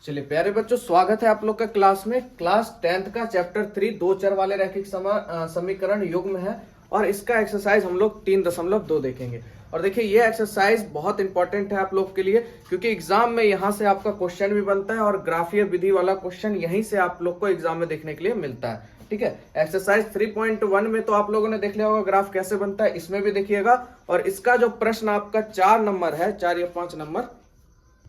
चलिए प्यारे बच्चों, स्वागत है आप लोग का क्लास में। क्लास 10th का चैप्टर 3 दो चर वाले रैखिक समीकरण युग्म है और इसका एक्सरसाइज हम लोग 3.2 देखेंगे। और देखिए ये एक्सरसाइज बहुत इंपॉर्टेंट है आप लोग के लिए, क्योंकि एग्जाम में यहाँ से आपका क्वेश्चन भी बनता है और ग्राफीय विधि वाला क्वेश्चन यहीं से आप लोग को एग्जाम में देखने के लिए मिलता है। ठीक है, एक्सरसाइज 3.1 में तो आप लोगों ने देख लिया होगा ग्राफ कैसे बनता है, इसमें भी देखिएगा। और इसका जो प्रश्न आपका 4 नंबर है, 4 या 5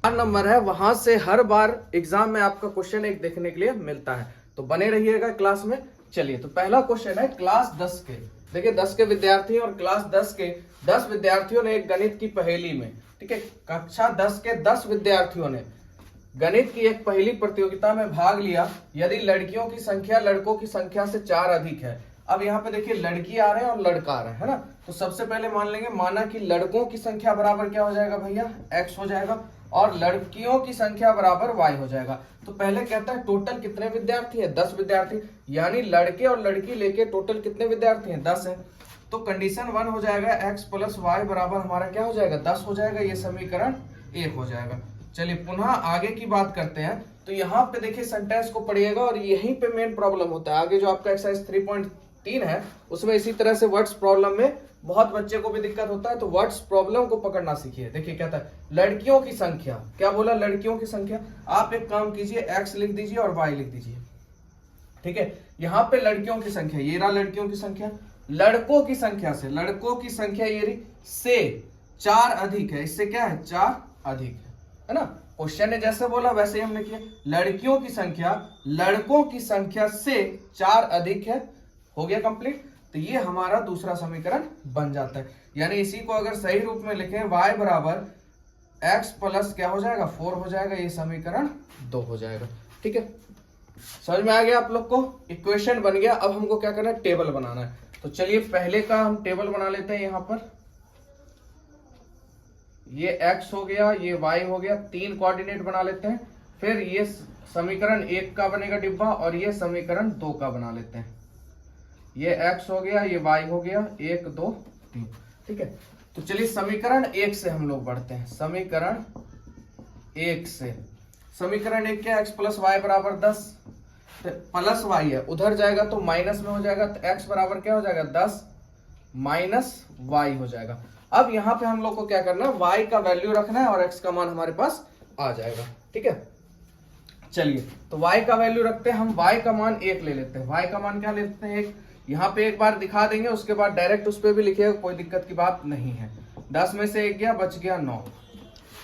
नंबर है, वहां से हर बार एग्जाम में आपका क्वेश्चन एक देखने के लिए मिलता है, तो बने रहिएगा क्लास में। चलिए, तो पहला क्वेश्चन है क्लास 10 के। देखिए 10 के विद्यार्थी और क्लास 10 के 10 विद्यार्थियों ने एक गणित की पहेली में, ठीक है, कक्षा 10 के 10 विद्यार्थियों ने गणित की एक पहेली प्रतियोगिता में भाग लिया यदि लड़कियों की संख्या लड़कों की संख्या से 4 अधिक है। अब यहाँ पे देखिए लड़की आ रहे हैं और लड़का आ रहा है ना, तो सबसे पहले मान लेंगे, माना कि लड़कों की संख्या बराबर क्या हो जाएगा भैया, x हो जाएगा, और लड़कियों की संख्या बराबर y हो जाएगा। तो पहले कहता है टोटल कितने विद्यार्थी है, 10 विद्यार्थी, यानी लड़के और लड़की लेके टोटल कितने विद्यार्थी हैं, 10 है। तो कंडीशन 1 हो जाएगा x + y बराबर हमारा क्या हो जाएगा, 10 हो जाएगा। ये समीकरण 1 हो जाएगा। चलिए पुनः आगे की बात करते हैं। तो यहाँ पे देखिए सेंटेंस को पढ़िएगा और यहीं पे मेन प्रॉब्लम होता है। आगे जो आपका एक्सरसाइज 3.3 है उसमें इसी तरह से वर्ड्स प्रॉब्लम में बहुत बच्चे को भी दिक्कत होता है, तो वर्ड्स प्रॉब्लम को पकड़ना सीखिए। देखिए कहता है लड़कियों की संख्या, क्या बोला, लड़कियों की संख्या। आप एक काम कीजिए, x लिख दीजिए और y लिख दीजिए, ठीक है। यहाँ पे लड़कियों की संख्या, ये रहा लड़कियों की संख्या, लड़कों की संख्या से, लड़कों की संख्या ये रही से 4 अधिक है, इससे क्या है, 4 अधिक है ना। क्वेश्चन ने जैसे बोला वैसे ही हमने किया, लड़कियों की संख्या लड़कों की संख्या से 4 अधिक है, हो गया कंप्लीट। तो ये हमारा दूसरा समीकरण बन जाता है। यानी इसी को अगर सही रूप में लिखें, y बराबर x प्लस क्या हो जाएगा, 4 हो जाएगा। ये समीकरण 2 हो जाएगा। ठीक है, समझ में आ गया आप लोग को, इक्वेशन बन गया। अब हमको क्या करना है, टेबल बनाना है। तो चलिए पहले का हम टेबल बना लेते हैं। यहाँ पर ये x हो गया, ये y हो गया, 3 कोऑर्डिनेट बना लेते हैं। फिर ये समीकरण 1 का बनेगा डिब्बा और ये समीकरण 2 का बना लेते हैं। ये x हो गया, ये y हो गया, 1 2 3, ठीक है। तो चलिए समीकरण 1 से हम लोग बढ़ते हैं। समीकरण 1 से, समीकरण 1 क्या, x + y बराबर 10, प्लस y है, उधर जाएगा तो माइनस में हो जाएगा, तो x बराबर क्या हो जाएगा, 10 माइनस y हो जाएगा। अब यहाँ पे हम लोग को क्या करना है, y का वैल्यू रखना है और x का मान हमारे पास आ जाएगा। ठीक है, चलिए तो y का वैल्यू रखते हैं हम, y का मान 1 ले लेते हैं। y का मान क्या लेते हैं, 1। यहाँ पे एक बार दिखा देंगे, उसके बाद डायरेक्ट उस पर भी लिखिएगा, कोई दिक्कत की बात नहीं है। 10 में से 1 गया, बच गया 9,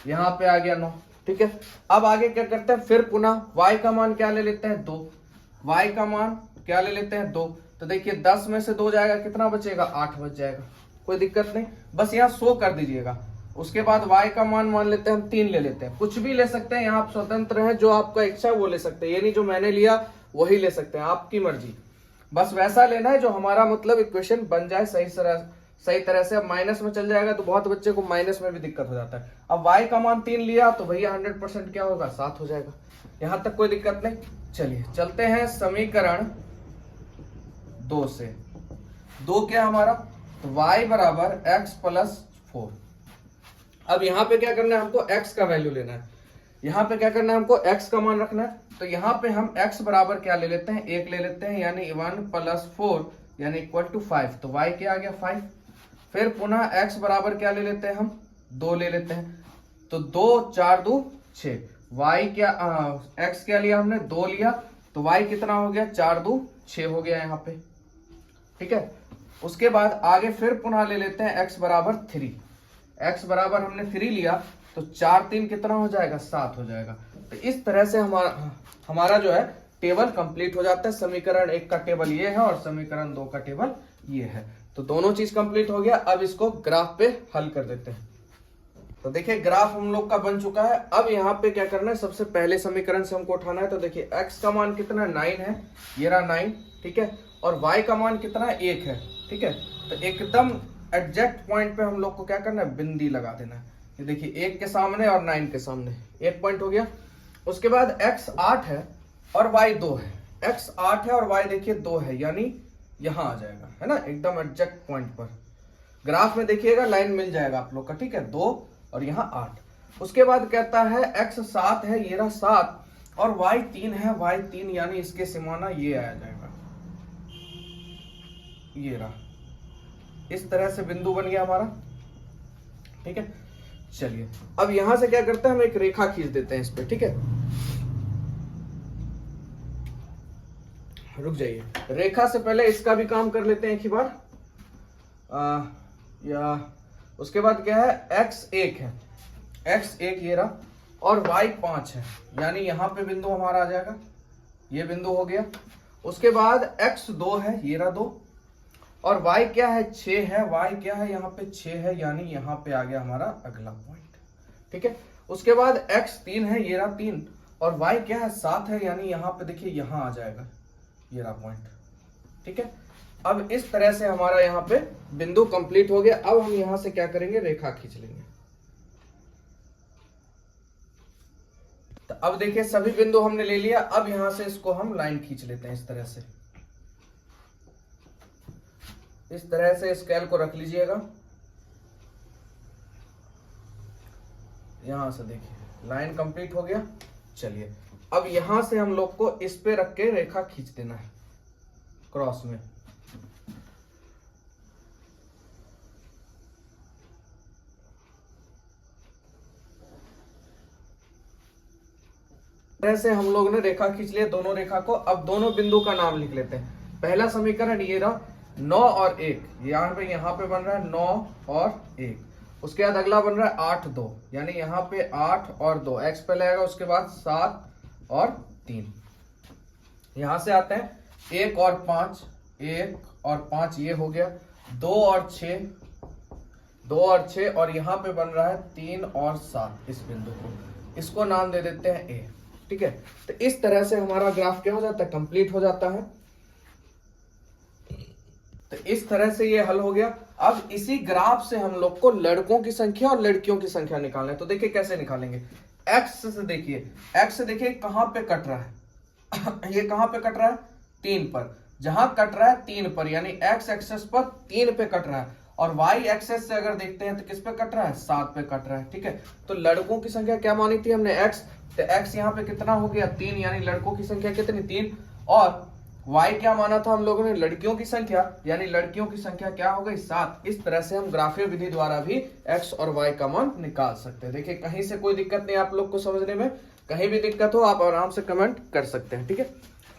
यहाँ पे आ गया 9। ठीक है, अब आगे क्या करते हैं, फिर पुनः y का मान क्या ले लेते हैं, 2। y का मान क्या ले लेते हैं, 2। तो देखिए 10 में से 2 जाएगा, कितना बचेगा, 8 बच जाएगा, कोई दिक्कत नहीं, बस यहाँ 100 कर दीजिएगा। उसके बाद y का मान लेते हैं हम 3 ले लेते हैं, कुछ भी ले सकते हैं, यहाँ आप स्वतंत्र है, जो आपका इच्छा वो ले सकते हैं, ये नहीं जो मैंने लिया वही ले सकते हैं, आपकी मर्जी, बस वैसा लेना है जो हमारा मतलब इक्वेशन बन जाए सही तरह से। अब माइनस में चल जाएगा तो बहुत बच्चे को माइनस में भी दिक्कत हो जाता है। अब y का मान 3 लिया तो भैया 100% क्या होगा, 7 हो जाएगा, यहां तक कोई दिक्कत नहीं। चलिए चलते हैं समीकरण 2 से। 2 क्या हमारा, तो y बराबर x + 4। अब यहाँ पे क्या करना है, हमको x का वैल्यू लेना है। यहाँ पे क्या करना है, हमको x का मान रखना है। तो यहाँ पे हम x बराबर क्या ले लेते हैं, 1 ले लेते हैं, यानी 1 + 4 यानी = 5। तो y क्या आ गया, 5। फिर पुनः x बराबर क्या ले लेते हैं हम, 2 ले लेते हैं। तो 2 4 2 6, y क्या x क्या लिया हमने, 2 लिया, तो y कितना हो गया, 4 2 6 हो गया यहाँ पे। ठीक है, उसके बाद आगे फिर पुनः ले लेते हैं x बराबर 3। x बराबर हमने 3 लिया तो 4 3 कितना हो जाएगा, 7 हो जाएगा। तो इस तरह से हमारा जो है टेबल कंप्लीट हो जाता है। समीकरण 1 का टेबल ये है और समीकरण 2 का टेबल ये है। तो दोनों चीज कंप्लीट हो गया। अब इसको ग्राफ पे हल कर देते हैं। तो देखिए ग्राफ हम लोग का बन चुका है। अब यहाँ पे क्या करना है, सबसे पहले समीकरण से हमको उठाना है। तो देखिए x का मान कितना है, 9 है, ये रहा 9, ठीक है, और y का मान कितना है, 1 है। ठीक है, तो एकदम एग्जैक्ट पॉइंट पे हम लोग को क्या करना है, बिंदी लगा देना है। ये देखिए 1 के सामने और 9 के सामने 1 पॉइंट हो गया। उसके बाद x 8 है और y 2 है, x 8 है और y देखिए 2 है, यानी यहां आ जाएगा, है ना, एकदम एग्जैक्ट पॉइंट पर। ग्राफ में देखिएगा लाइन मिल जाएगा आप लोग का, ठीक है, 2 और यहाँ 8। उसके बाद कहता है x 7 है, ये रहा 7, और y 3 है, y 3 यानी इसके सीमाना ये आ जाएगा, ये रहा। इस तरह से बिंदु बन गया हमारा, ठीक है। चलिए अब यहां से क्या करते हैं, हम एक रेखा खींच देते हैं इस पे, ठीक है। रुक जाइए, रेखा से पहले इसका भी काम कर लेते हैं एक ही बार। या उसके बाद क्या है, x1 है, x1 ये रहा, और y 5 है, यानी यहाँ पे बिंदु हमारा आ जाएगा, ये बिंदु हो गया। उसके बाद x2 है, ये रहा 2, और y क्या है 6 है, y क्या है यहाँ पे 6 है, यानी यहाँ पे आ गया हमारा अगला पॉइंट, ठीक है। उसके बाद x3 है, ये रहा 3, और y क्या है 7 है, यानी यहाँ पे देखिए यहाँ आ जाएगा, ये रहा पॉइंट, ठीक है। अब इस तरह से हमारा यहाँ पे बिंदु कंप्लीट हो गया। अब हम यहां से क्या करेंगे, रेखा खींच लेंगे। तो अब देखिए सभी बिंदु हमने ले लिया, अब यहां से इसको हम लाइन खींच लेते हैं इस तरह से। इस तरह से स्केल को रख लीजिएगा, यहां से देखिए लाइन कंप्लीट हो गया। चलिए अब यहां से हम लोग को इस पे रख के रेखा खींच देना है क्रॉस में। से हम लोग ने रेखा खींच लिया दोनों रेखा को। अब दोनों बिंदु का नाम लिख लेते हैं। पहला समीकरण ये रहा 9 और 1, यहाँ पे बन रहा है 9 और 1। उसके बाद अगला बन रहा है 8 2, यानी यहाँ पे 8 और 2, x पहले आएगा, उसके बाद 7 और 3। यहां से आते हैं 1 और 5, 1 और 5 ये हो गया, 2 और 6, 2 और 6, और यहाँ पे बन रहा है 3 और 7। इस बिंदु को, इसको नाम दे देते हैं ए, ठीक है। तो इस तरह से हमारा ग्राफ क्या हो जाता है, कंप्लीट हो जाता है। तो इस तरह से ये हल हो गया। अब इसी ग्राफ से हम लोग को लड़कों की संख्या और लड़कियों की संख्या निकालना है। तो देखिए कैसे निकालेंगे, x से देखिए, x से देखिए कहां पे कट रहा है ये कहां पे कट रहा है, 3 पर। जहां कट रहा है 3 पर, यानी x एक्सेस पर 3 पे कट रहा है, और y एक्सेस से अगर देखते हैं तो किस पे कट रहा है, 7 पे कट रहा है, ठीक है। तो लड़कों की संख्या क्या मानी थी हमने, x, तो x यहाँ पे कितना हो गया 3, यानी लड़कों की संख्या कितनी 3, और y क्या माना था हम लोगों ने, लड़कियों की संख्या, यानी लड़कियों की संख्या क्या हो गई 7। इस तरह से हम ग्राफीय विधि द्वारा भी x और y का मान निकाल सकते हैं। देखिए कहीं से कोई दिक्कत नहीं आप लोग को समझने में, कहीं भी दिक्कत हो आप आराम से कमेंट कर सकते हैं, ठीक है।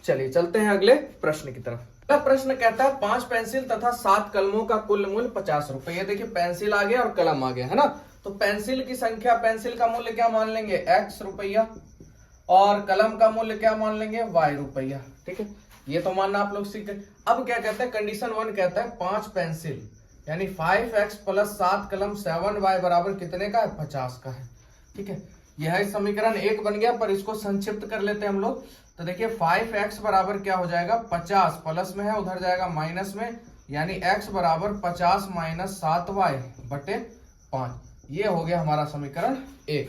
चलिए चलते हैं अगले प्रश्न की तरफ। अगला प्रश्न कहता है 5 पेंसिल तथा 7 कलमों का कुल मूल्य 50 रुपए। ये देखिए पेंसिल आ गया और कलम आ गया, है ना। तो पेंसिल की संख्या, पेंसिल का मूल्य क्या मान लेंगे, x रुपया, और कलम का मूल्य क्या मान लेंगे, y रुपया, ठीक है। ये तो मानना आप लोग सीख गए। अब क्या कहता है, कंडीशन 1 कहता है 5 पेंसिल यानी 5x प्लस 7 कलम 7y बराबर कितने का है, 50 का है, ठीक है। यह समीकरण 1 बन गया, पर इसको संक्षिप्त कर लेते हैं हम लोग। तो देखिए 5x बराबर क्या हो जाएगा, 50 प्लस में है, उधर जाएगा माइनस में, यानी x बराबर 50 माइनस 7y बटे 5। ये हो गया हमारा समीकरण 1,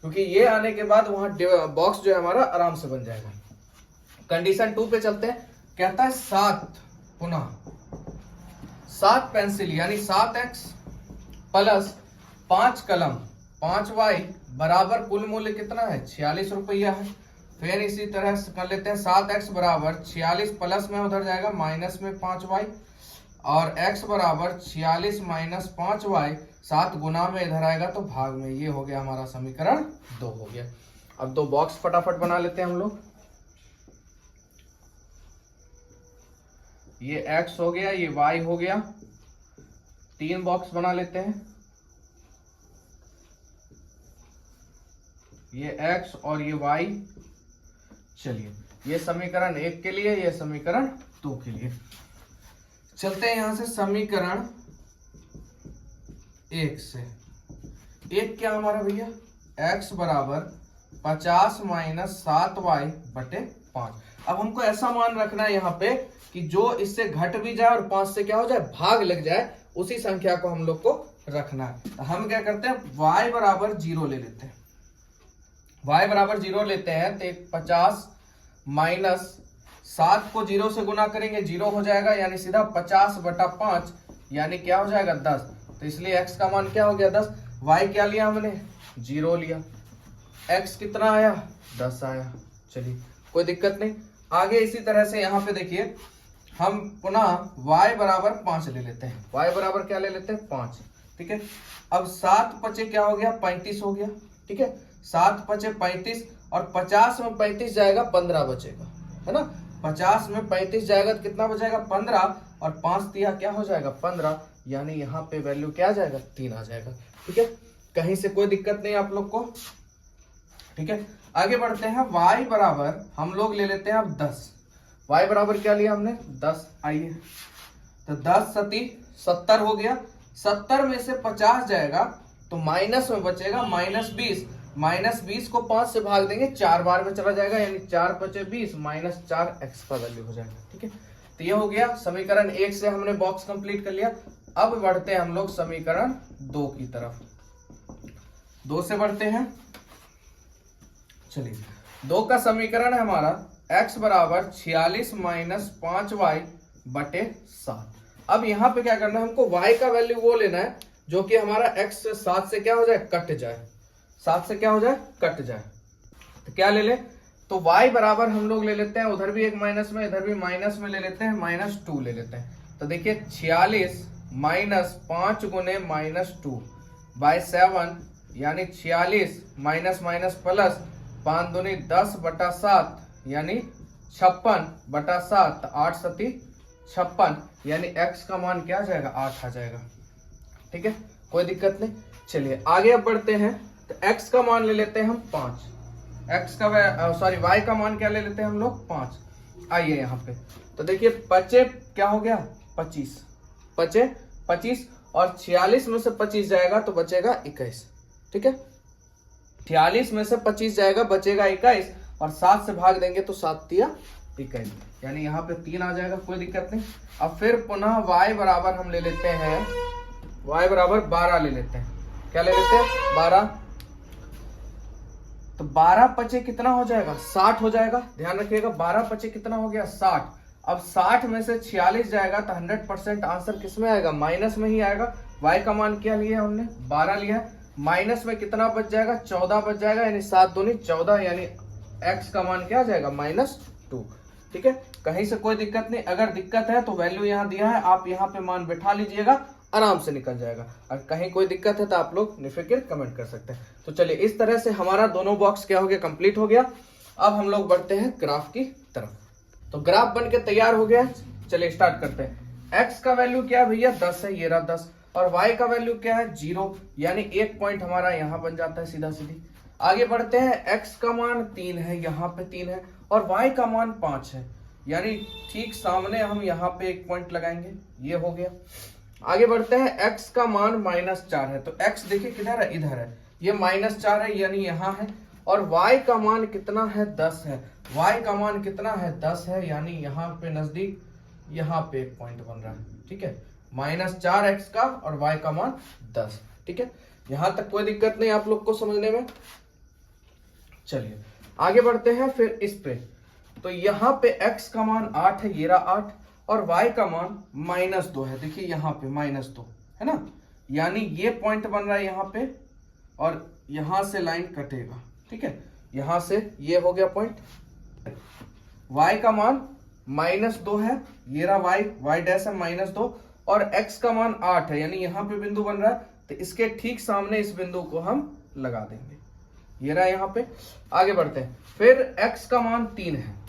क्योंकि ये आने के बाद वहां बॉक्स जो है हमारा आराम से बन जाएगा। कंडीशन 2 पे चलते हैं। कहता है 7 पेंसिल यानी 7x प्लस 5 कलम 5y बराबर कुल मूल्य कितना है, 46 रुपया है। फिर इसी तरह से कर लेते हैं 7x बराबर 46 प्लस में उधर जाएगा माइनस में 5y, और x बराबर 46 माइनस 5y 7 गुना में इधर आएगा तो भाग में। ये हो गया हमारा समीकरण 2 हो गया। अब 2 बॉक्स फटाफट बना लेते हैं हम लोग। ये x हो गया, ये y हो गया, 3 बॉक्स बना लेते हैं। ये x और ये y। चलिए ये समीकरण 1 के लिए, ये समीकरण 2 के लिए। चलते हैं यहां से समीकरण 1 से। 1 क्या हमारा भैया, x बराबर 50 माइनस 7y बटे 5। अब हमको ऐसा मान रखना है यहाँ पे कि जो इससे घट भी जाए और 5 से क्या हो जाए, भाग लग जाए, उसी संख्या को हम लोग को रखना है। तो हम क्या करते हैं, y बराबर 0 ले लेते हैं। y बराबर 0 लेते हैं तो 50 माइनस 7 को 0 से गुना करेंगे, 0 हो जाएगा, यानी सीधा 50 बटा 5, यानी क्या हो जाएगा 10। तो इसलिए x का मान क्या हो गया 10। y क्या लिया हमने, 0 लिया। x कितना आया, 10 आया। चलिए कोई दिक्कत नहीं। आगे इसी तरह से यहाँ पे देखिए हम पुनः y बराबर 5 ले लेते हैं। y बराबर क्या ले लेते हैं 5, ठीक है। अब 7 पचे क्या हो गया 35 हो गया, ठीक है। 7 पचे 35 और 50 में 35 जाएगा 15 बचेगा, है ना। 50 में 35 जाएगा तो कितना बचेगा 15 और 5 दिया क्या हो जाएगा 15, यानी यहाँ पे वैल्यू क्या आ जाएगा 3 आ जाएगा, ठीक है। कहीं से कोई दिक्कत नहीं आप लोग को, ठीक है। आगे बढ़ते हैं। y बराबर हम लोग ले लेते हैं अब 10। y बराबर क्या लिया हमने 10। आइए तो 10 सती 70 हो गया। 70 में से 50 जाएगा तो माइनस में बचेगा -20। -20 को 5 से भाग देंगे 4 बार में चला जाएगा, यानी 4 बचे 20 -4x का वैल्यू हो जाएगा, ठीक है। तो ये हो गया समीकरण 1 से हमने बॉक्स कंप्लीट कर लिया। अब बढ़ते हैं हम लोग समीकरण 2 की तरफ। 2 से बढ़ते हैं। चलिए 2 का समीकरण है हमारा x बराबर 46 - 5y बटे 7। अब यहाँ पे क्या करना है हमको y का वैल्यू वो लेना है जो कि हमारा x से 7 से क्या हो जाए कट जाए, 7 से क्या हो जाए कट जाए। तो क्या ले ले, तो y बराबर हम लोग ले लेते हैं, उधर भी एक माइनस में इधर भी माइनस में ले लेते हैं, -2 ले लेते हैं। तो देखिए 46 - 5 गुने -2 बाय 7, यानी 46 माइनस प्लस 5 दूनी 10 बटा 7 यानी 56 बटा 7, 8 सती 56, यानी x का मान क्या आ जाएगा 8 आ जाएगा, ठीक है। कोई दिक्कत नहीं। चलिए आगे अब बढ़ते हैं। तो x का मान ले लेते हैं हम 5, y का मान क्या ले लेते हैं हम लोग 5। आइए यहाँ पे तो देखिए बचे क्या हो गया 25, बचे 25 और 46 में से 25 जाएगा तो बचेगा 21, ठीक है। 46 में से 25 जाएगा बचेगा 21 और 7 से भाग देंगे तो 7 दिया 21, यानी यहाँ पे 3 आ जाएगा, कोई दिक्कत नहीं। अब फिर पुनः y बराबर हम ले लेते हैं, y बराबर 12 ले लेते हैं। क्या ले लेते हैं 12। तो 12 पचे कितना हो जाएगा 60 हो जाएगा, ध्यान रखिएगा 12 पचे कितना हो गया 60। अब 60 में से 46 जाएगा तो 100% आंसर किस में आएगा माइनस में ही आएगा। y का मान क्या लिया हमने 12 लिया है, माइनस में कितना बच जाएगा 14 बच जाएगा, यानी 7 दूनी 14, यानी x का मान क्या आ जाएगा -2, ठीक है। कहीं से कोई दिक्कत नहीं। अगर दिक्कत है तो वैल्यू यहाँ दिया है, आप यहाँ पे मान बिठा लीजिएगा, आराम से निकल जाएगा। और कहीं कोई दिक्कत है तो आप लोग निफिक्र कमेंट कर सकते हैं। तो चलिए इस तरह से हमारा दोनों बॉक्स क्या हो गया कंप्लीट हो गया। अब हम लोग बढ़ते हैं ग्राफ की तरफ। तो ग्राफ बन के तैयार हो गया, चलिए स्टार्ट करते हैं। x का वैल्यू क्या है भैया 10 है, ये रहा 10, और y का वैल्यू क्या है 0, यानी 1 पॉइंट हमारा यहाँ बन जाता है सीधा सीधी। आगे बढ़ते हैं। x का मान 3 है, यहाँ पे 3 है, और y का मान 5 है, यानी ठीक सामने हम यहाँ पे 1 पॉइंट लगाएंगे, ये हो गया। आगे बढ़ते हैं। x का मान -4 है, तो x देखिए किधर है इधर है, ये -4 है यानी यहाँ है, और y का मान कितना है 10 है, y का मान कितना है 10 है, यानी यहाँ पे नजदीक यहाँ पे 1 पॉइंट बन रहा है, ठीक है। -4x का और y का मान 10, ठीक है। यहां तक कोई दिक्कत नहीं आप लोग को समझने में। चलिए आगे बढ़ते हैं फिर इस पे। तो यहाँ पे x का मान 8 है, ये रहा 8, और y का मान -2 है, देखिए यहाँ पे -2 है ना, यानी ये पॉइंट बन रहा है यहाँ पे, और यहां से लाइन कटेगा, ठीक है। यहां से ये हो गया पॉइंट। y का मान -2 है, ये रहा y डैश है -2, और x का मान 8 है, यानी यहाँ पे बिंदु बन रहा है, तो इसके ठीक सामने इस बिंदु को हम लगा देंगे, ये रहा यहाँ पे। आगे बढ़ते हैं। फिर x का मान 3 है,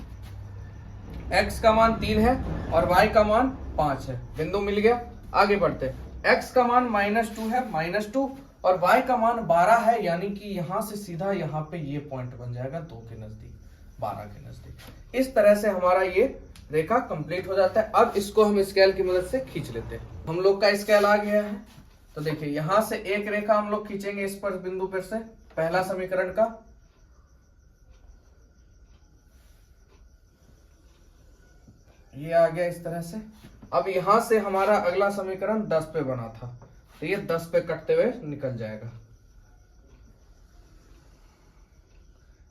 x का मान 3 है और y का मान 5 है, बिंदु मिल गया। आगे बढ़ते हैं। x का मान -2 है, -2, और y का मान 12 है, यानी कि यहां से सीधा यहाँ पे ये पॉइंट बन जाएगा 2 के नजदीक, 12 के नजदीक। इस तरह से हमारा ये रेखा कंप्लीट हो जाता है। अब इसको हम स्केल की मदद से खींच लेते हैं। हम लोग का स्केल आ गया है, तो देखिए यहां से एक रेखा हम लोग खींचेंगे इस पर बिंदु पर से, पहला समीकरण का, ये आ गया इस तरह से। अब यहां से हमारा अगला समीकरण 10 पे बना था, तो ये 10 पे कटते हुए निकल जाएगा।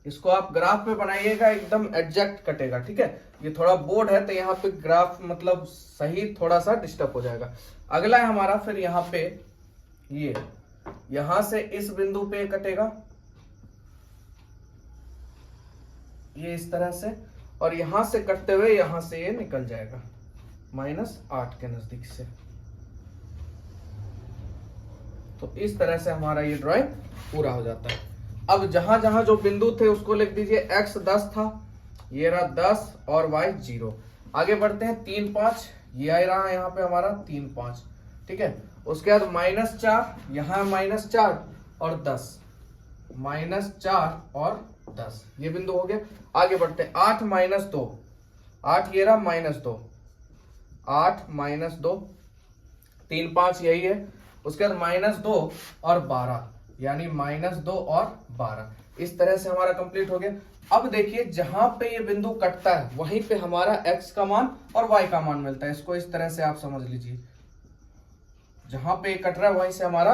इसको आप ग्राफ पे बनाइएगा, एकदम एग्जैक्ट कटेगा, ठीक है। ये थोड़ा बोर्ड है तो यहाँ पे ग्राफ मतलब सही थोड़ा सा डिस्टर्ब हो जाएगा। अगला है हमारा फिर यहाँ पे, ये यहां से इस बिंदु पे कटेगा, ये इस तरह से, और यहां से कटते हुए यहां से ये निकल जाएगा -8 के नजदीक से। तो इस तरह से हमारा ये ड्राइंग पूरा हो जाता है। अब जहां जहां जो बिंदु थे उसको लिख दीजिए। x 10 था, ये रहा 10 और y 0। आगे बढ़ते हैं 3 5, ये रहा यहाँ पे हमारा 3 5, ठीक है। उसके बाद -4, यहाँ -4 और 10, -4 और 10, ये बिंदु हो गया। आगे बढ़ते हैं 8 -2, 8 ये रहा -2, 8 -2, 3 5 यही है। उसके बाद -2 और 12, यानी -2 और 12, इस तरह से हमारा कंप्लीट हो गया। अब देखिए जहां पे ये बिंदु कटता है वहीं पे हमारा x का मान और y का मान मिलता है। इसको इस तरह से आप समझ लीजिए, जहां पे कट रहा है वहीं से हमारा,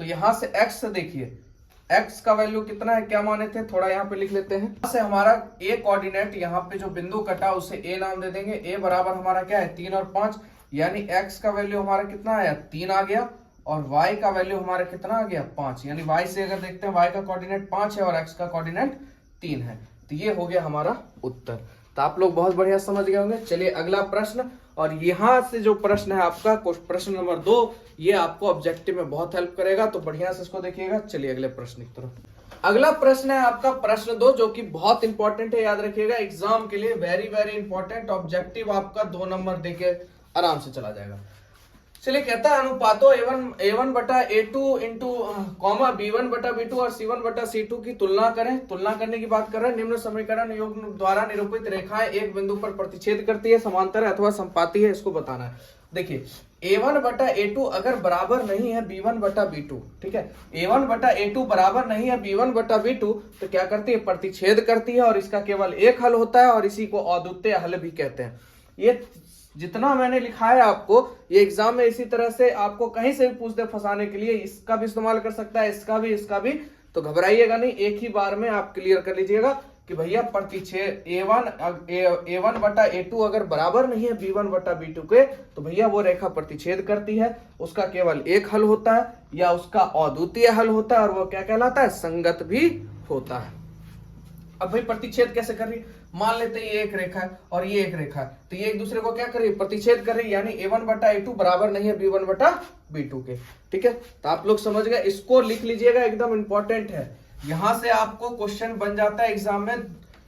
तो यहां से x से देखिए x का वैल्यू कितना है, क्या माने थे, थोड़ा यहाँ पे लिख लेते हैं। यहां से हमारा a कोऑर्डिनेट, यहाँ पे जो बिंदु कटा उसे a नाम दे देंगे। a बराबर हमारा क्या है 3 और 5, यानी x का वैल्यू हमारा कितना आया 3 आ गया, और y का वैल्यू हमारा कितना आ गया 5, यानी y से अगर देखते हैं y का कोऑर्डिनेट 5 है और x का कोऑर्डिनेट 3 है। तो ये हो गया हमारा उत्तर। तो आप लोग बहुत बढ़िया समझ गए होंगे। चलिए अगला प्रश्न, और यहां से जो प्रश्न है आपका प्रश्न नंबर 2, ये आपको ऑब्जेक्टिव में बहुत हेल्प करेगा, तो बढ़िया से इसको देखिएगा। चलिए अगले प्रश्न की तरफ। अगला प्रश्न है आपका प्रश्न 2, जो कि बहुत इंपॉर्टेंट है, याद रखिएगा एग्जाम के लिए वेरी वेरी इंपॉर्टेंट। ऑब्जेक्टिव आपका 2 नंबर देके आराम से चला जाएगा। चलिए कहता है अनुपातों a1 बटा a2 इंटू कॉमा b1 बटा b2 और c1 बटा c2 की तुलना करें। तुलना करने की बात कर रहे हैं। निम्न समीकरण योग द्वारा निरूपित रेखाएं एक बिंदु पर प्रतिच्छेद करती है, समांतर है अथवा संपाती है, इसको बताना है। देखिए a1 बटा a2 अगर बराबर नहीं है b1 बटा b2, ठीक है, a1 बटा a2 बराबर नहीं है b1 बटा b2, तो क्या करती है, प्रतिच्छेद करती है, और इसका केवल एक हल होता है, और इसी को अद्वितीय हल भी कहते हैं। ये जितना मैंने लिखा है आपको, ये एग्जाम में इसी तरह से आपको कहीं से भी पूछते फंसाने के लिए, इसका भी इस्तेमाल कर सकता है, इसका भी, तो घबराइएगा नहीं, एक ही बार में आप क्लियर कर लीजिएगा कि भैया प्रतिच्छेद a1 बटा a2 अगर बराबर नहीं है b1 बटा b2 के, तो भैया वो रेखा प्रतिच्छेद करती है, उसका केवल एक हल होता है या उसका अद्वितीय हल होता है, और वो क्या कहलाता है, संगत भी होता है। अब भाई प्रतिच्छेद कैसे कर रही है, मान लेते हैं ये एक रेखा है और ये एक रेखा है, तो ये एक दूसरे को क्या कर रही है, प्रतिच्छेद कर रही है, यानी a1 बटा a2 बराबर नहीं है b1 बटा b2 के, ठीक है। तो आप लोग समझ गए, इसको लिख लीजिएगा, एकदम इंपॉर्टेंट है। यहां से आपको क्वेश्चन बन जाता है एग्जाम में,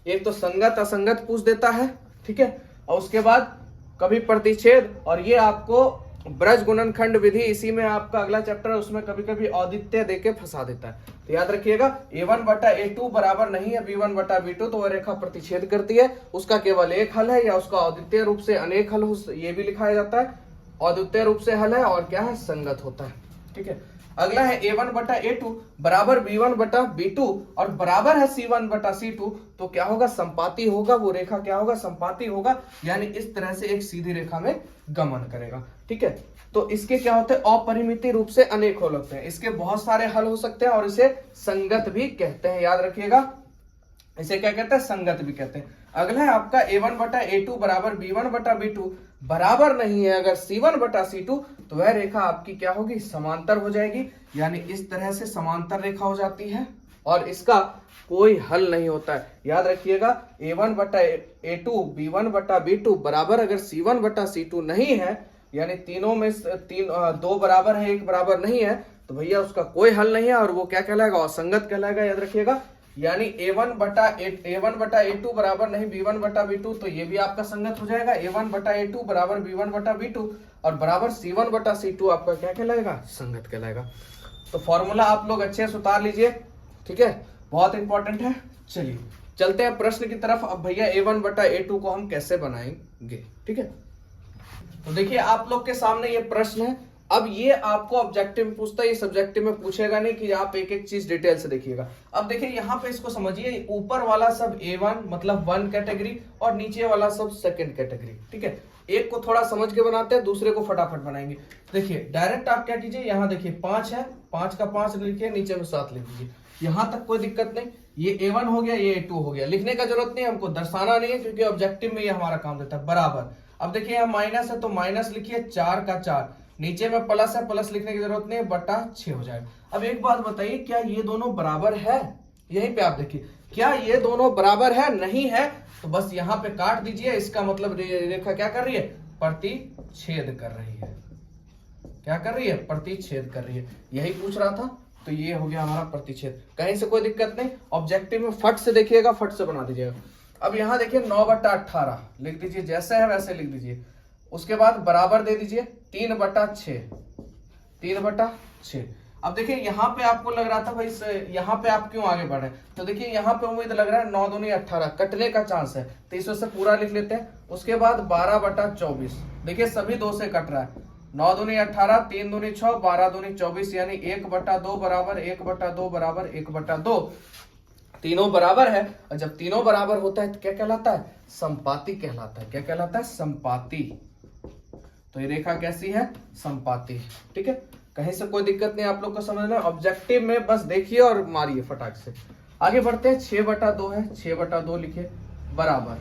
एक तो संगत असंगत पूछ देता है, ठीक है, और उसके बाद कभी प्रतिच्छेद, और ये आपको ब्रज गुणनखंड विधि, इसी में आपका अगला चैप्टर है, उसमें कभी कभी अद्वितीय देके फंसा देता है। तो याद रखिएगा a1 बटा a2 बराबर नहीं है b1 बटा b2, तो वह रेखा प्रतिच्छेद करती है, उसका केवल एक हल है, या उसका अद्वितीय रूप से अनेक हल, ये भी लिखाया जाता है, अद्वितीय रूप से हल है, और क्या है, संगत होता है, ठीक है। अगला है a1 बटा a2 बराबर b1 बटा b2 और बराबर है c1 बटा c2, तो क्या होगा, संपाती होगा, वो रेखा क्या होगा, संपाती होगा, यानी इस तरह से एक सीधी रेखा में गमन करेगा, ठीक है। तो इसके क्या होते हैं, अपरिमित रूप से अनेक हल होते हैं, इसके बहुत सारे हल हो सकते हैं, और इसे संगत भी कहते हैं, याद रखिएगा, इसे क्या कहते हैं, संगत भी कहते हैं। अगला है आपका a1 बटा a2 बराबर b1 बटा b2 बराबर नहीं है अगर c1 बटा c2, तो वह रेखा आपकी क्या होगी, समांतर हो जाएगी, यानी इस तरह से समांतर रेखा हो जाती है, और इसका कोई हल नहीं होता है। याद रखिएगा a1 बटा a2 b1 बटा b2 बराबर अगर c1 बटा c2 नहीं है, यानी तीनों में दो बराबर है, एक बराबर नहीं है, तो भैया उसका कोई हल नहीं है, और वो क्या कहलाएगा, असंगत कहलाएगा। याद रखिएगा, यानी a1 बटा a2 बराबर नहीं b1 बटा b2, तो ये भी आपका संगत हो जाएगा। a1 बटा a2 बराबर b1 बटा b2 और बराबर c1 बटा c2 आपका क्या कहलाएगा, संगत कहलाएगा। तो फॉर्मूला आप लोग अच्छे से उतार लीजिए, ठीक है, बहुत इंपॉर्टेंट है। चलिए चलते हैं प्रश्न की तरफ। अब भैया a1 बटा a2 को हम कैसे बनाएंगे, ठीक है। तो देखिए आप लोग के सामने ये प्रश्न है। अब ये आपको ऑब्जेक्टिव में पूछता है, ये सब्जेक्टिव में पूछेगा नहीं कि आप एक एक चीज डिटेल से देखिएगा। अब देखिए यहाँ पे इसको समझिए, ऊपर वाला सब A1 मतलब 1 कैटेगरी और नीचे वाला सब सेकंड कैटेगरी, ठीक है। एक को थोड़ा समझ के बनाते हैं, दूसरे को फटाफट बनाएंगे। देखिए डायरेक्ट आप क्या कीजिए, यहाँ देखिए 5 है, 5 का 5 लिखिए, नीचे में 7 लिख दीजिए, यहाँ तक कोई दिक्कत नहीं। ये A1 हो गया, ये A2 हो गया, लिखने का जरूरत नहीं, हमको दर्शाना नहीं है, क्योंकि ऑब्जेक्टिव में ये हमारा काम देता है। बराबर, अब देखिए यहाँ माइनस है तो माइनस लिखिए, 4 का 4, नीचे में प्लस है, प्लस लिखने की जरूरत नहीं है, बटा 6 हो जाएगा। अब एक बात बताइए, क्या ये दोनों बराबर है, यहीं पे आप देखिए, क्या ये दोनों बराबर है? नहीं है, तो बस यहाँ पे काट दीजिए। इसका मतलब रेखा क्या कर रही है? प्रतिच्छेद कर रही है। क्या कर रही है? प्रतिच्छेद कर रही है। यही पूछ रहा था, तो ये हो गया हमारा प्रतिच्छेद। कहीं से कोई दिक्कत नहीं, ऑब्जेक्टिव में फट से देखिएगा, फट से बना दीजिएगा। अब यहाँ देखिए 9/18 लिख दीजिए, जैसे है वैसे लिख दीजिए। उसके बाद बराबर दे दीजिए 3/6, 3/6। अब देखिए यहाँ पे आपको लग रहा था भाई यहाँ पे आप क्यों आगे बढ़ रहे हैं, तो देखिए यहाँ पे उम्मीद लग रहा है 9 दूनी 18 कटने का चांस है, तो इसमें से पूरा लिख लेते हैं। उसके बाद 12/24, देखिए सभी 2 से कट रहा है। 9 दूनी 18, 3 दूनी 6, 12 दूनी 24, यानी 1/2 बराबर 1/2 बराबर 1/2। तीनों बराबर है, और जब तीनों बराबर होता है तो क्या कहलाता है? संपाती कहलाता है। क्या कहलाता है? संपाती। तो ये रेखा कैसी है? संपाती। ठीक है, कहीं से कोई दिक्कत नहीं आप लोग को समझना। ऑब्जेक्टिव में बस देखिए और मारिए फटाक से। आगे बढ़ते हैं। 6/2 है, 6/2 लिखे बराबर।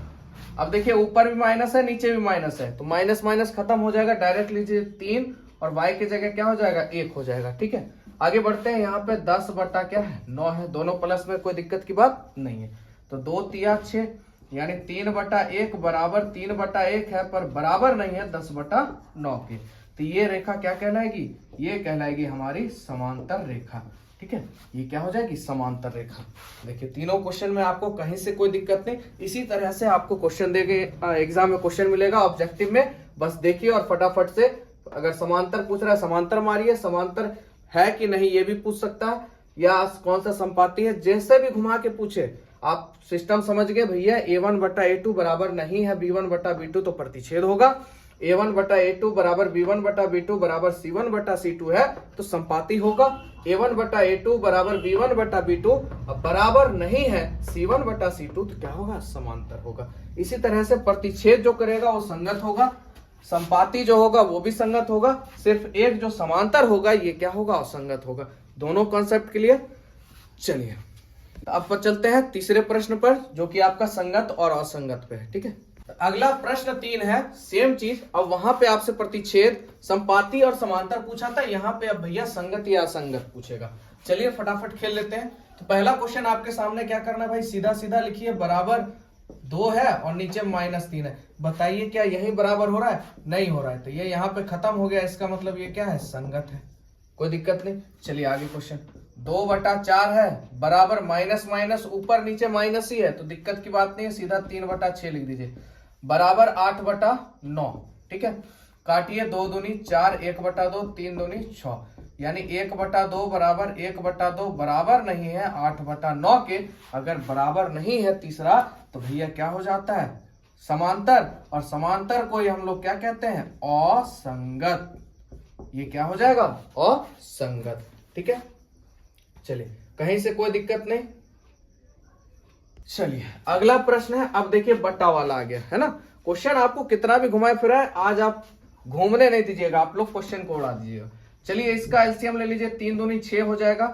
अब देखिए ऊपर भी माइनस है, नीचे भी माइनस है, तो माइनस माइनस खत्म हो जाएगा। डायरेक्ट लीजिए 3 और y की जगह क्या हो जाएगा? 1 हो जाएगा। ठीक है, आगे बढ़ते हैं। यहाँ पे 10/9 है, दोनों प्लस में, कोई दिक्कत की बात नहीं है। तो 2 तिया 6, यानी 3/1 बराबर 3/1 है, पर बराबर नहीं है 10/9 के। तो ये रेखा क्या कहलाएगी? ये कहलाएगी हमारी समांतर रेखा। ठीक है, ये क्या हो जाएगी? समांतर रेखा। देखिए तीनों क्वेश्चन में आपको कहीं से कोई दिक्कत नहीं, इसी तरह से आपको क्वेश्चन देके एग्जाम में क्वेश्चन मिलेगा ऑब्जेक्टिव में। बस देखिए और फटाफट से, अगर समांतर पूछ रहा है समांतर मारिए, समांतर है कि नहीं ये भी पूछ सकता है, या कौन सा संपाती है, जैसे भी घुमा के पूछे आप सिस्टम समझ गए भैया। A1/A2 बराबर नहीं है B1/B2, तो प्रतिच्छेद होगा। A1/A2 बराबर B1/B2 बराबर C1/C2 है, तो संपाती होगा। A1/A2 बराबर B1/B2 बराबर नहीं है C1/C2, तो क्या होगा? समांतर होगा। इसी तरह से प्रतिच्छेद जो करेगा वो संगत होगा, संपाती जो होगा वो भी संगत होगा, सिर्फ एक जो समांतर होगा ये क्या होगा? असंगत होगा। दोनों कॉन्सेप्ट क्लियर? चलिए अब चलते हैं तीसरे प्रश्न पर, जो कि आपका संगत और असंगत पे है। ठीक है, अगला प्रश्न 3 है, सेम चीज। अब वहां पे आपसे प्रतिच्छेद, संपाती और समांतर पूछा था, यहाँ पे अब भैया संगत या असंगत पूछेगा। चलिए फटाफट खेल लेते हैं। तो पहला क्वेश्चन आपके सामने क्या करना है भाई? सीधा सीधा लिखिए, बराबर 2 है और नीचे -3 है। बताइए क्या यही बराबर हो रहा है? नहीं हो रहा है, तो ये यहाँ पे खत्म हो गया। इसका मतलब ये क्या है? संगत है, कोई दिक्कत नहीं। चलिए आगे क्वेश्चन। 2/4 है बराबर माइनस माइनस, ऊपर नीचे माइनस ही है, तो दिक्कत की बात नहीं है, सीधा 3/6 लिख दीजिए बराबर 8/9। ठीक है, काटिए 2 दूनी 4, 1/2, 3 दूनी 6, यानी 1/2 बराबर 1/2 बराबर नहीं है 8/9 के। अगर बराबर नहीं है तीसरा, तो भैया क्या हो जाता है? समांतर, और समांतर को हम लोग क्या कहते हैं? असंगत। ये क्या हो जाएगा? असंगत। ठीक है, चलिए कहीं से कोई दिक्कत नहीं। चलिए अगला प्रश्न है। अब देखिए बट्टा वाला आ गया है ना। क्वेश्चन आपको कितना भी घुमाए फिराए, आज आप घूमने नहीं दीजिएगा, आप लोग क्वेश्चन को उड़ा दीजिएगा। चलिए इसका एलसीएम ले लीजिए, 3 दूनी 6 हो जाएगा,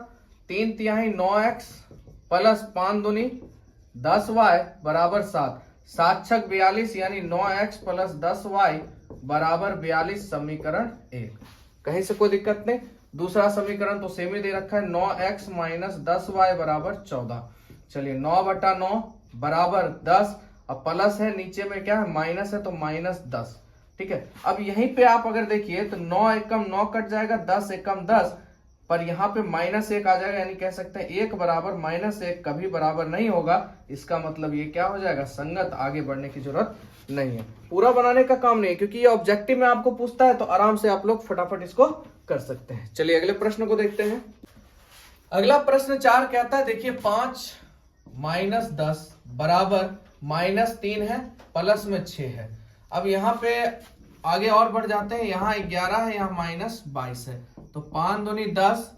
3 तिहाई 9x प्लस 5 दूनी 10y बराबर 7, 7 छक 42, यानी 9x प्लस 10y बराबर 42, समीकरण 1। कहीं से कोई दिक्कत नहीं। दूसरा समीकरण तो सेम ही दे रखा है, 9x माइनस 10y बराबर 14। चलिए 9/9 बराबर 10, अब प्लस है, नीचे में क्या है? माइनस है, तो -10। ठीक है, अब यहीं पे आप अगर देखिए तो 9 एकम 9 कट जाएगा, 10 एकम 10, पर यहाँ पे -1 आ जाएगा, यानी कह सकते हैं 1 बराबर -1 कभी बराबर नहीं होगा। इसका मतलब ये क्या हो जाएगा? संगत। आगे बढ़ने की जरूरत नहीं है, पूरा बनाने का काम नहीं है, क्योंकि ये ऑब्जेक्टिव में आपको पूछता है, तो आराम से आप लोग फटाफट इसको कर सकते हैं। चलिए अगले प्रश्न को देखते हैं। अगला प्रश्न 4 कहता है, देखिए 5 माइनस 10 बराबर -3 है, प्लस में 6 है। अब यहाँ पे आगे और बढ़ जाते हैं, यहाँ 11 है, यहाँ -22 है, तो 5 दूनी 10,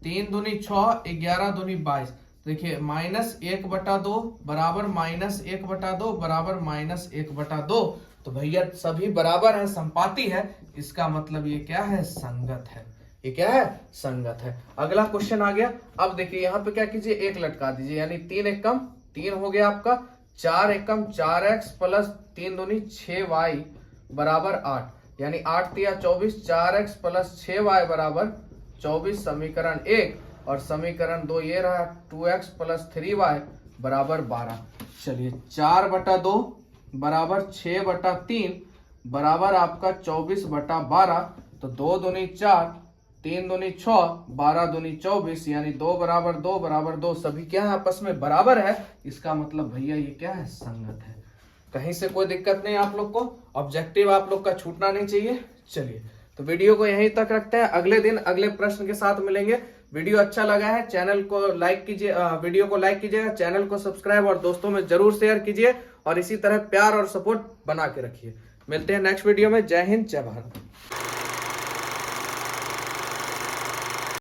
3 दूनी 6, 11 दूनी 22। देखिए -1/2 बराबर -1/2 बराबर -1/2, तो भैया सभी बराबर है, संपाती है। इसका मतलब ये क्या है? संगत है। ये क्या है? संगत है। अगला क्वेश्चन आ गया। अब देखिए यहाँ पे क्या कीजिए? 1 लटका दीजिए, यानी 3 एकम 3 हो गया आपका, 4 एकम 4x प्लस 3 दूनी 6y बराबर 8, यानी 8 तिया 24, 4x प्लस 6y बराबर 24, समीकरण 1। और समीकरण 2 ये रहा 2x + 3y बराबर 12। चलिए 4/2 बराबर 6/3 बराबर आपका 24/12। तो 2 दूनी 4, 3 दूनी 6, 12 दूनी 24, यानी 2 बराबर 2 बराबर 2 सभी क्या है आपस में बराबर है। इसका मतलब भैया ये क्या है, संगत है। कहीं से कोई दिक्कत नहीं आप लोग को, ऑब्जेक्टिव आप लोग का छूटना नहीं चाहिए। चलिए तो वीडियो को यहीं तक रखते हैं, अगले दिन अगले प्रश्न के साथ मिलेंगे। वीडियो अच्छा लगा है चैनल को लाइक कीजिए, वीडियो को लाइक कीजिएगा, चैनल को सब्सक्राइब और दोस्तों में जरूर शेयर कीजिए और इसी तरह प्यार और सपोर्ट बना के रखिए। मिलते हैं नेक्स्ट वीडियो में। जय हिंद, जय भारत।